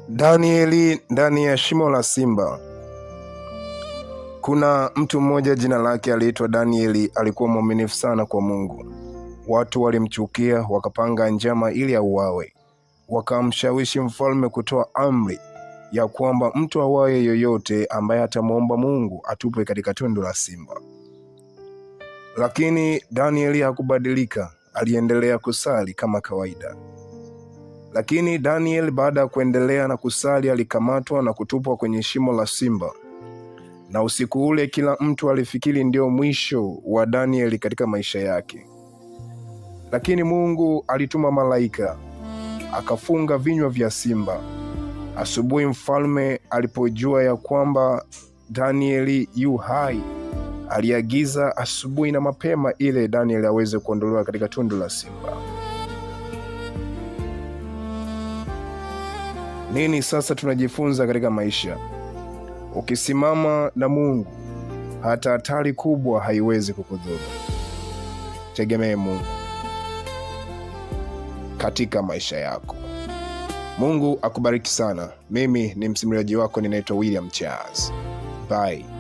Danieli ndani ya shimo la simba. Kuna mtu mmoja jina lake aliitwa Danieli. Alikuwa mwaminifu sana kwa Mungu. Watu walimchukia, wakapanga njama ili auawe. Wakamshawishi mfalme kutoa amri ya kwamba mtu awaye yoyote ambaye atamwomba Mungu atupwe katika tundu la simba. Lakini Danieli hakubadilika, aliendelea kusali kama kawaida. Lakini Daniel baada ya kuendelea na kusali alikamatwa na kutupwa kwenye shimo la simba. Na usiku ule kila mtu alifikiri ndio mwisho wa Daniel katika maisha yake. Lakini Mungu alituma malaika, akafunga vinywa vya simba. Asubuhi mfalme alipojua ya kwamba Danieli yu hai, aliagiza asubuhi na mapema ile Daniel aweze kuondolewa katika tundu la simba. Nini sasa tunajifunza katika maisha? Ukisimama na Mungu, hata hatari kubwa haiwezi kukudhuru. Tegemee Mungu katika maisha yako. Mungu akubariki sana. Mimi ni msimuliaji wako, ninaitwa William Charles. Bye.